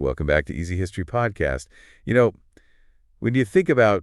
Welcome back to Easy History Podcast. You know, when you think about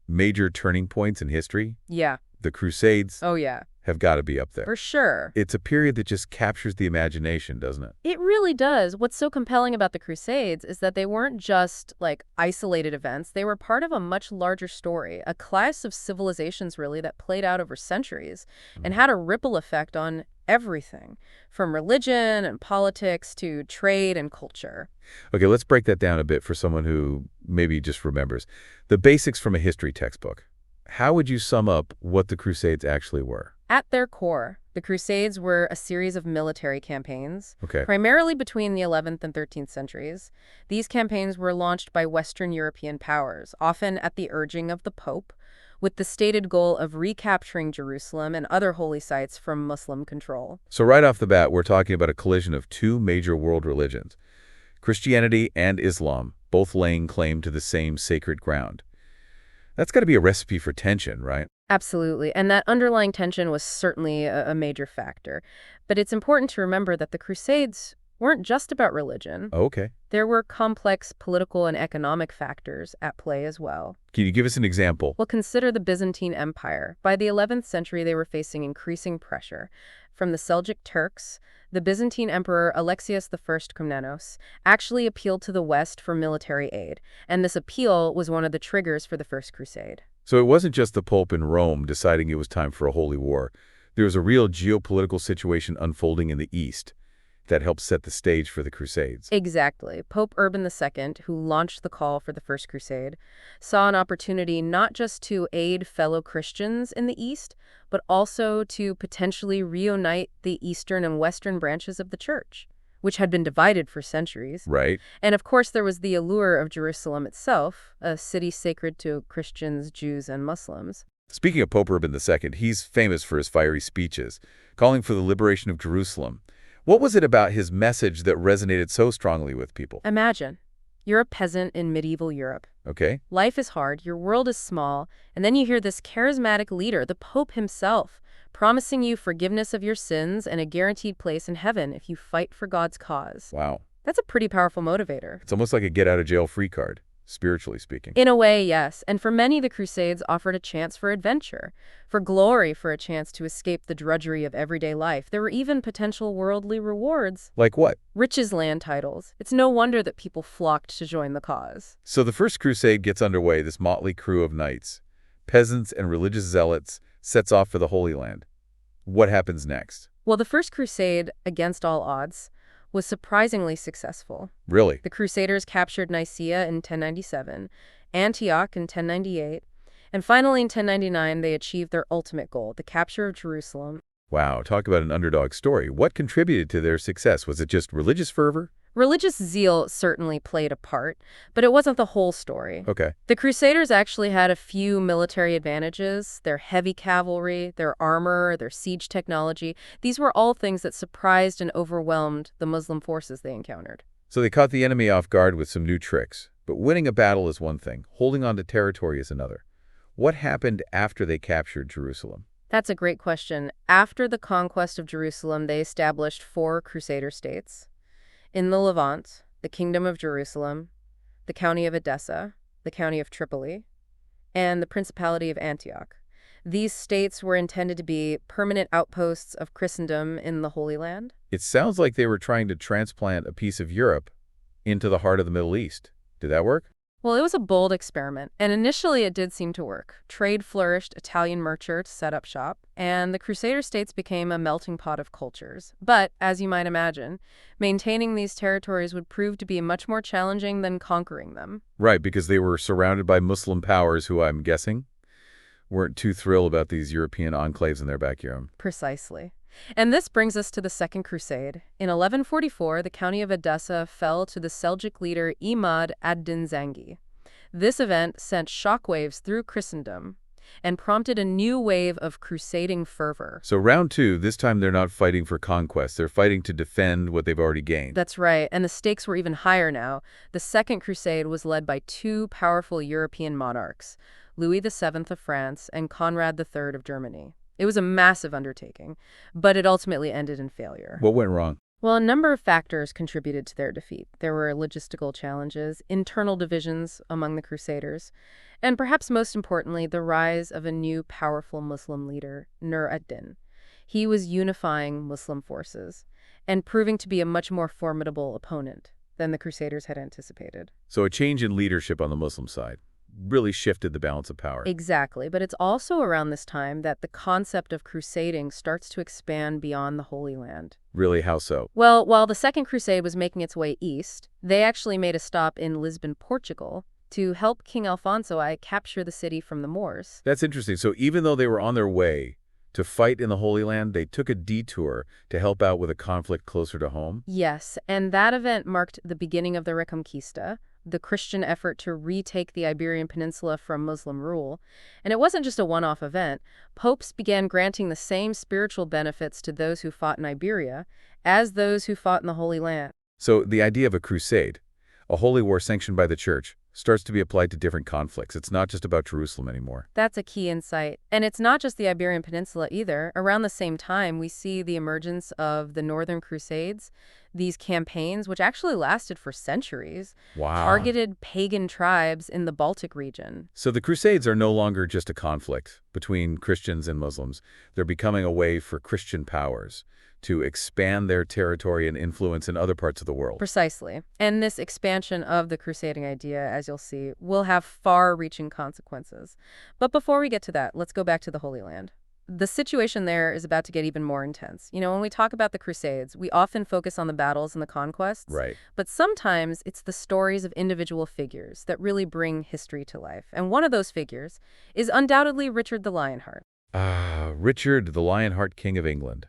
major turning points in history, Yeah. the Crusades Oh, yeah. have got to be up there. For sure. It's a period that just captures the imagination, doesn't it? It really does. What's so compelling about the Crusades is that they weren't just, isolated events. They were part of a much larger story, a clash of civilizations, really, that played out over centuries and had a ripple effect on everything, from religion and politics to trade and culture. Okay, let's break that down a bit for someone who maybe just remembers. The basics from a history textbook. How would you sum up what the Crusades actually were? At their core, the Crusades were a series of military campaigns, Okay. primarily between the 11th and 13th centuries. These campaigns were launched by Western European powers, often at the urging of the Pope, with the stated goal of recapturing Jerusalem and other holy sites from Muslim control. So right off the bat, we're talking about a collision of two major world religions, Christianity and Islam, both laying claim to the same sacred ground. That's got to be a recipe for tension, right? Absolutely, and that underlying tension was certainly a major factor. But it's important to remember that the Crusades weren't just about religion. Okay. There were complex political and economic factors at play as well. Can you give us an example? Well, consider the Byzantine Empire. By the 11th century, they were facing increasing pressure. From the Seljuk Turks, the Byzantine Emperor Alexius I Komnenos actually appealed to the West for military aid, and this appeal was one of the triggers for the First Crusade. So it wasn't just the Pope in Rome deciding it was time for a holy war. There was a real geopolitical situation unfolding in the East that helped set the stage for the Crusades. Exactly. Pope Urban II, who launched the call for the First Crusade, saw an opportunity not just to aid fellow Christians in the East, but also to potentially reunite the Eastern and Western branches of the Church, which had been divided for centuries. Right. And of course, there was the allure of Jerusalem itself, a city sacred to Christians, Jews, and Muslims. Speaking of Pope Urban II, he's famous for his fiery speeches, calling for the liberation of Jerusalem. What was it about his message that resonated so strongly with people? Imagine, you're a peasant in medieval Europe. Okay. Life is hard, your world is small, and then you hear this charismatic leader, the Pope himself, promising you forgiveness of your sins and a guaranteed place in heaven if you fight for God's cause. Wow. That's a pretty powerful motivator. It's almost like a get-out-of-jail-free card, spiritually speaking. In a way, yes. And for many, the Crusades offered a chance for adventure, for glory, for a chance to escape the drudgery of everyday life. There were even potential worldly rewards. Like what? Riches, land titles. It's no wonder that people flocked to join the cause. So the First Crusade gets underway, this motley crew of knights, peasants and religious zealots, sets off for the Holy Land. What happens next? Well, the First Crusade, against all odds, was surprisingly successful. Really? The Crusaders captured Nicaea in 1097, Antioch in 1098, and finally in 1099 they achieved their ultimate goal, the capture of Jerusalem. Wow, talk about an underdog story. What contributed to their success? Was it just religious fervor? Religious zeal certainly played a part, but it wasn't the whole story. Okay. The Crusaders actually had a few military advantages: their heavy cavalry, their armor, their siege technology. These were all things that surprised and overwhelmed the Muslim forces they encountered. So they caught the enemy off guard with some new tricks. But winning a battle is one thing. Holding on to territory is another. What happened after they captured Jerusalem? That's a great question. After the conquest of Jerusalem, they established 4 Crusader states. In the Levant, the Kingdom of Jerusalem, the County of Edessa, the County of Tripoli, and the Principality of Antioch. These states were intended to be permanent outposts of Christendom in the Holy Land. It sounds like they were trying to transplant a piece of Europe into the heart of the Middle East. Did that work? Well, it was a bold experiment, and initially it did seem to work. Trade flourished, Italian merchants set up shop, and the Crusader states became a melting pot of cultures. But, as you might imagine, maintaining these territories would prove to be much more challenging than conquering them. Right, because they were surrounded by Muslim powers who, I'm guessing, weren't too thrilled about these European enclaves in their backyard. Precisely. And this brings us to the Second Crusade. In 1144, the county of Edessa fell to the Seljuk leader Imad ad-Din Zangi. This event sent shockwaves through Christendom and prompted a new wave of crusading fervor. So round 2, this time they're not fighting for conquest. They're fighting to defend what they've already gained. That's right, and the stakes were even higher now. The Second Crusade was led by 2 powerful European monarchs, Louis VII of France and Conrad III of Germany. It was a massive undertaking, but it ultimately ended in failure. What went wrong? Well, a number of factors contributed to their defeat. There were logistical challenges, internal divisions among the Crusaders, and perhaps most importantly, the rise of a new powerful Muslim leader, Nur ad-Din. He was unifying Muslim forces and proving to be a much more formidable opponent than the Crusaders had anticipated. So a change in leadership on the Muslim side really shifted the balance of power. Exactly, but it's also around this time that the concept of crusading starts to expand beyond the Holy Land. Really, how so? Well, while the Second Crusade was making its way east, they actually made a stop in Lisbon, Portugal, to help King Alfonso I capture the city from the Moors. That's interesting. So even though they were on their way to fight in the Holy Land, they took a detour to help out with a conflict closer to home? Yes, and that event marked the beginning of the Reconquista, the Christian effort to retake the Iberian Peninsula from Muslim rule. And it wasn't just a one-off event. Popes began granting the same spiritual benefits to those who fought in Iberia as those who fought in the Holy Land. So the idea of a crusade, a holy war sanctioned by the church, starts to be applied to different conflicts. It's not just about Jerusalem anymore. That's a key insight. And it's not just the Iberian Peninsula either. Around the same time, we see the emergence of the Northern Crusades, these campaigns, which actually lasted for centuries, Wow. targeted pagan tribes in the Baltic region. So the Crusades are no longer just a conflict between Christians and Muslims. They're becoming a way for Christian powers to expand their territory and influence in other parts of the world. Precisely. And this expansion of the crusading idea, as you'll see, will have far-reaching consequences. But before we get to that, let's go back to the Holy Land. The situation there is about to get even more intense. You know, when we talk about the Crusades, we often focus on the battles and the conquests. Right. But sometimes it's the stories of individual figures that really bring history to life. And one of those figures is undoubtedly Richard the Lionheart. Ah, Richard, the Lionheart, King of England.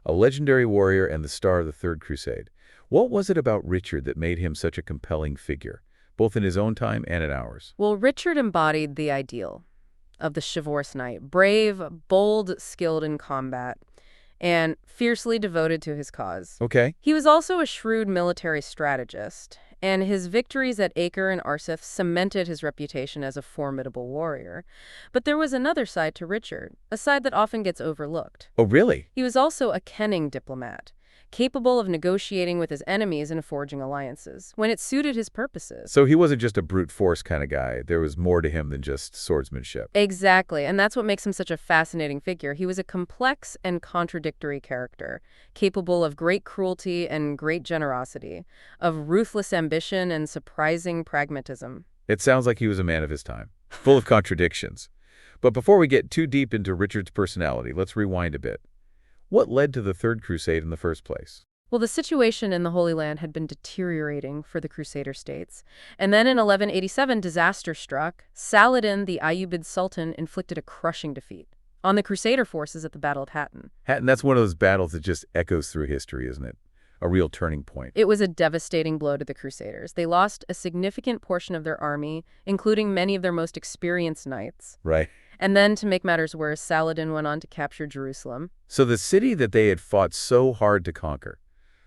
A legendary warrior and the star of the Third Crusade. What was it about Richard that made him such a compelling figure, both in his own time and in ours? Well, Richard embodied the ideal of the chivalrous knight, brave, bold, skilled in combat, and fiercely devoted to his cause. Okay. He was also a shrewd military strategist, and his victories at Acre and Arsuf cemented his reputation as a formidable warrior. But there was another side to Richard, a side that often gets overlooked. Oh, really? He was also a cunning diplomat, capable of negotiating with his enemies and forging alliances when it suited his purposes. So he wasn't just a brute force kind of guy. There was more to him than just swordsmanship. Exactly, and that's what makes him such a fascinating figure. He was a complex and contradictory character, capable of great cruelty and great generosity, of ruthless ambition and surprising pragmatism. It sounds like he was a man of his time, full of contradictions. But before we get too deep into Richard's personality, let's rewind a bit. What led to the Third Crusade in the first place? Well, the situation in the Holy Land had been deteriorating for the Crusader states. And then in 1187, disaster struck. Saladin, the Ayyubid Sultan, inflicted a crushing defeat on the Crusader forces at the Battle of Hattin. Hattin, that's one of those battles that just echoes through history, isn't it? A real turning point. It was a devastating blow to the Crusaders. They lost a significant portion of their army, including many of their most experienced knights. Right. And then, to make matters worse, Saladin went on to capture Jerusalem. So the city that they had fought so hard to conquer,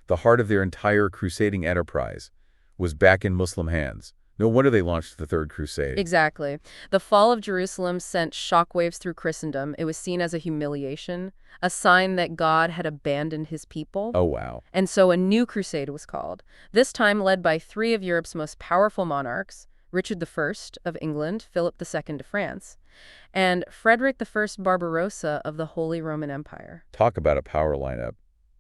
the heart of their entire crusading enterprise, was back in Muslim hands. No wonder they launched the Third Crusade. Exactly. The fall of Jerusalem sent shockwaves through Christendom. It was seen as a humiliation, a sign that God had abandoned his people. Oh, wow. And so a new crusade was called, this time led by three of Europe's most powerful monarchs, Richard I of England, Philip II of France, and Frederick I Barbarossa of the Holy Roman Empire. Talk about a power lineup.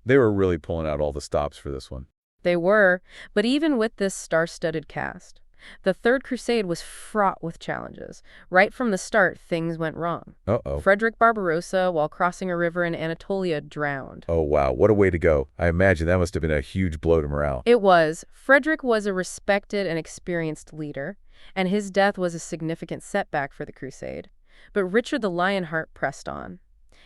They were really pulling out all the stops for this one. They were, but even with this star-studded cast, the Third Crusade was fraught with challenges. Right from the start, things went wrong. Uh-oh. Frederick Barbarossa, while crossing a river in Anatolia, drowned. Oh, wow. What a way to go. I imagine that must have been a huge blow to morale. It was. Frederick was a respected and experienced leader, and his death was a significant setback for the crusade. But Richard the Lionheart pressed on,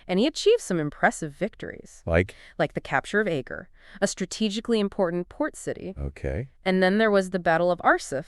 and he achieved some impressive victories. Like the capture of Acre, a strategically important port city. Okay. And then there was the Battle of Arsuf,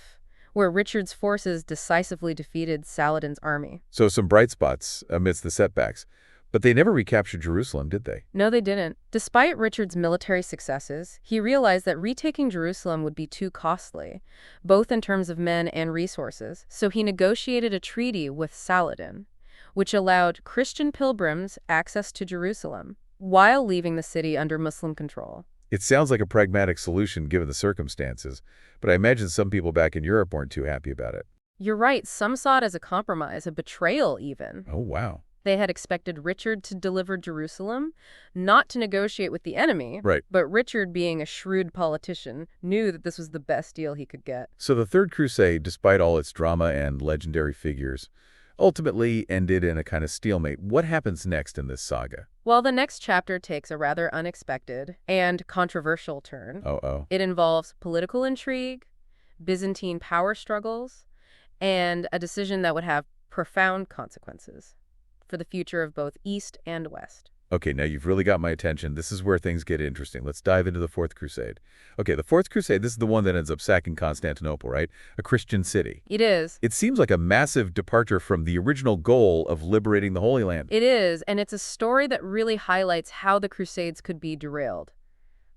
where Richard's forces decisively defeated Saladin's army. So some bright spots amidst the setbacks. But they never recaptured Jerusalem, did they? No, they didn't. Despite Richard's military successes, he realized that retaking Jerusalem would be too costly, both in terms of men and resources. So he negotiated a treaty with Saladin, which allowed Christian pilgrims access to Jerusalem while leaving the city under Muslim control. It sounds like a pragmatic solution given the circumstances, but I imagine some people back in Europe weren't too happy about it. You're right, some saw it as a compromise, a betrayal even. Oh, wow. They had expected Richard to deliver Jerusalem, not to negotiate with the enemy, Right. but Richard, being a shrewd politician, knew that this was the best deal he could get. So the Third Crusade, despite all its drama and legendary figures, ultimately ended in a kind of stalemate. What happens next in this saga? Well, the next chapter takes a rather unexpected and controversial turn. Oh. It involves political intrigue, Byzantine power struggles, and a decision that would have profound consequences for the future of both East and West. Okay, now you've really got my attention. This is where things get interesting. Let's dive into the Fourth Crusade. Okay, the Fourth Crusade, this is the one that ends up sacking Constantinople, right? A Christian city. It is. It seems like a massive departure from the original goal of liberating the Holy Land. It is, and it's a story that really highlights how the Crusades could be derailed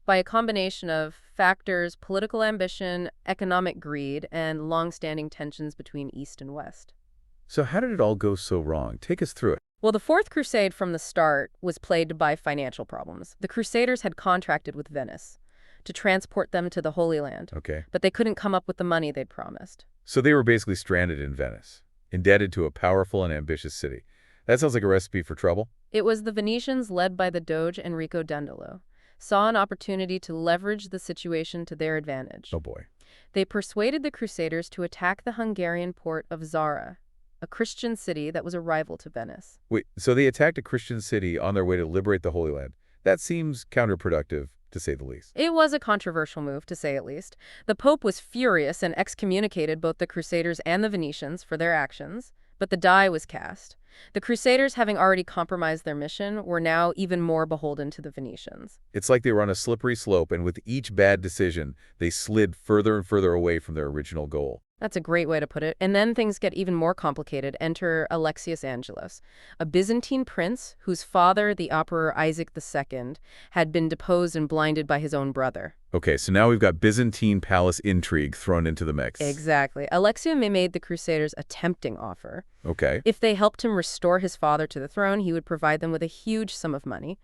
by a combination of factors: political ambition, economic greed, and long-standing tensions between East and West. So how did it all go so wrong? Take us through it. Well, the Fourth Crusade from the start was plagued by financial problems. The Crusaders had contracted with Venice to transport them to the Holy Land, Okay. but they couldn't come up with the money they'd promised. So they were basically stranded in Venice, indebted to a powerful and ambitious city. That sounds like a recipe for trouble. It was the Venetians, led by the Doge Enrico Dandolo, saw an opportunity to leverage the situation to their advantage. Oh boy. They persuaded the Crusaders to attack the Hungarian port of Zara, a Christian city that was a rival to Venice. Wait, so they attacked a Christian city on their way to liberate the Holy Land. That seems counterproductive, to say the least. It was a controversial move, to say at least. The Pope was furious and excommunicated both the Crusaders and the Venetians for their actions, but the die was cast. The Crusaders, having already compromised their mission, were now even more beholden to the Venetians. It's like they were on a slippery slope, and with each bad decision, they slid further and further away from their original goal. That's a great way to put it. And then things get even more complicated. Enter Alexius Angelos, a Byzantine prince whose father, the Emperor Isaac II, had been deposed and blinded by his own brother. Okay, so now we've got Byzantine palace intrigue thrown into the mix. Exactly. Alexius made the Crusaders a tempting offer. Okay. If they helped him restore his father to the throne, he would provide them with a huge sum of money,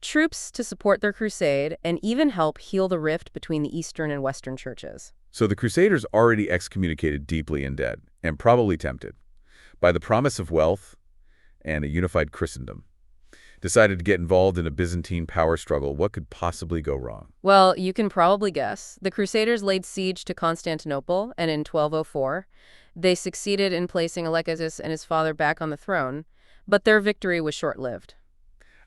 troops to support their crusade, and even help heal the rift between the Eastern and Western churches. So the Crusaders, already excommunicated, deeply in debt, and probably tempted by the promise of wealth and a unified Christendom, decided to get involved in a Byzantine power struggle. What could possibly go wrong? Well, you can probably guess. The Crusaders laid siege to Constantinople, and in 1204, they succeeded in placing Alexius and his father back on the throne, but their victory was short-lived.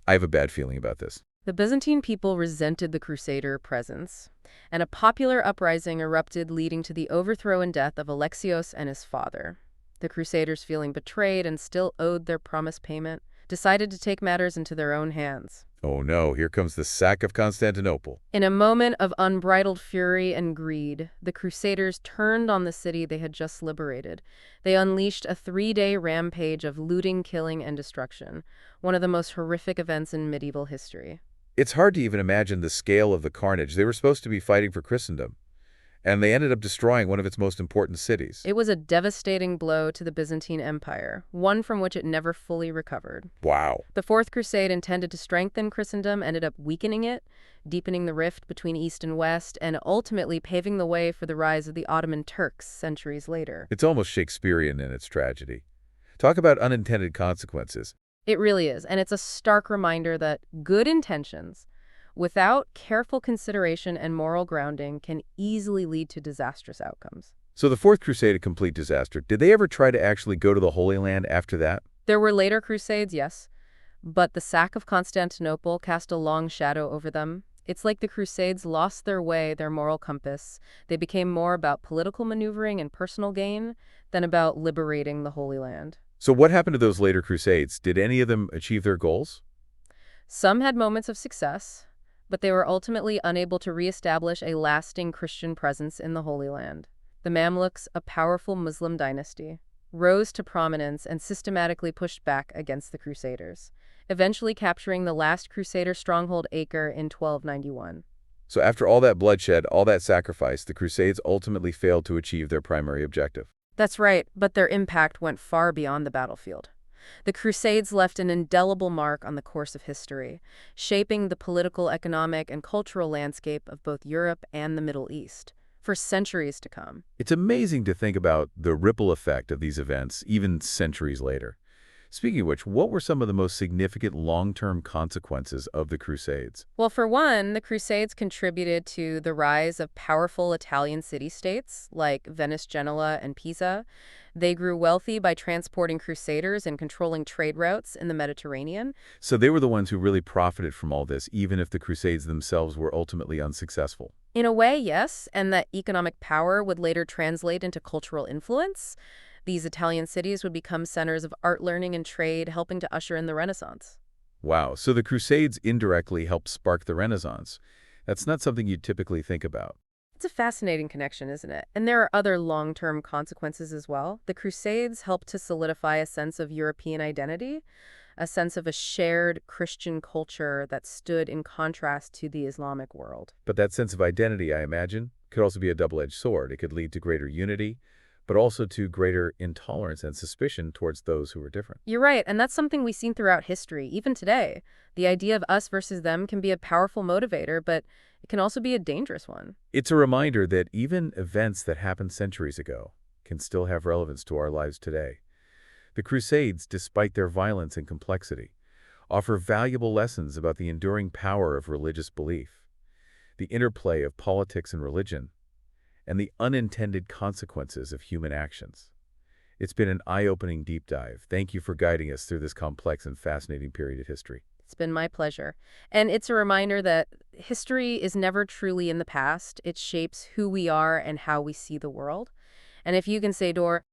I have a bad feeling about this. The Byzantine people resented the Crusader presence, and a popular uprising erupted, leading to the overthrow and death of Alexios and his father. The Crusaders, feeling betrayed and still owed their promised payment, decided to take matters into their own hands. Oh no, here comes the sack of Constantinople. In a moment of unbridled fury and greed, the Crusaders turned on the city they had just liberated. They unleashed a 3-day rampage of looting, killing, and destruction, one of the most horrific events in medieval history. It's hard to even imagine the scale of the carnage. They were supposed to be fighting for Christendom, and they ended up destroying one of its most important cities. It was a devastating blow to the Byzantine Empire, one from which it never fully recovered. Wow. The Fourth Crusade, intended to strengthen Christendom, ended up weakening it, deepening the rift between East and West, and ultimately paving the way for the rise of the Ottoman Turks centuries later. It's almost Shakespearean in its tragedy. Talk about unintended consequences. It really is, and it's a stark reminder that good intentions, without careful consideration and moral grounding, can easily lead to disastrous outcomes. So the Fourth Crusade, a complete disaster. Did they ever try to actually go to the Holy Land after that? There were later crusades, yes, but the sack of Constantinople cast a long shadow over them. It's like the Crusades lost their way, their moral compass. They became more about political maneuvering and personal gain than about liberating the Holy Land. So what happened to those later Crusades? Did any of them achieve their goals? Some had moments of success, but they were ultimately unable to reestablish a lasting Christian presence in the Holy Land. The Mamluks, a powerful Muslim dynasty, rose to prominence and systematically pushed back against the Crusaders, eventually capturing the last Crusader stronghold, Acre, in 1291. So after all that bloodshed, all that sacrifice, the Crusades ultimately failed to achieve their primary objective. That's right, but their impact went far beyond the battlefield. The Crusades left an indelible mark on the course of history, shaping the political, economic, and cultural landscape of both Europe and the Middle East for centuries to come. It's amazing to think about the ripple effect of these events, even centuries later. Speaking of which, what were some of the most significant long-term consequences of the Crusades? Well, for one, the Crusades contributed to the rise of powerful Italian city-states like Venice, Genoa, and Pisa. They grew wealthy by transporting crusaders and controlling trade routes in the Mediterranean. So they were the ones who really profited from all this, even if the Crusades themselves were ultimately unsuccessful. In a way, yes, and that economic power would later translate into cultural influence. These Italian cities would become centers of art learning and trade, helping to usher in the Renaissance. Wow, so the Crusades indirectly helped spark the Renaissance. That's not something you'd typically think about. It's a fascinating connection, isn't it? And there are other long-term consequences as well. The Crusades helped to solidify a sense of European identity, a sense of a shared Christian culture that stood in contrast to the Islamic world. But that sense of identity, I imagine, could also be a double-edged sword. It could lead to greater unity, but also to greater intolerance and suspicion towards those who are different. You're right, and that's something we've seen throughout history, even today. The idea of us versus them can be a powerful motivator, but it can also be a dangerous one. It's a reminder that even events that happened centuries ago can still have relevance to our lives today. The Crusades, despite their violence and complexity, offer valuable lessons about the enduring power of religious belief, the interplay of politics and religion, and the unintended consequences of human actions. It's been an eye-opening deep dive. Thank you for guiding us through this complex and fascinating period of history. It's been my pleasure. And it's a reminder that history is never truly in the past. It shapes who we are and how we see the world. And if you can say, Dor,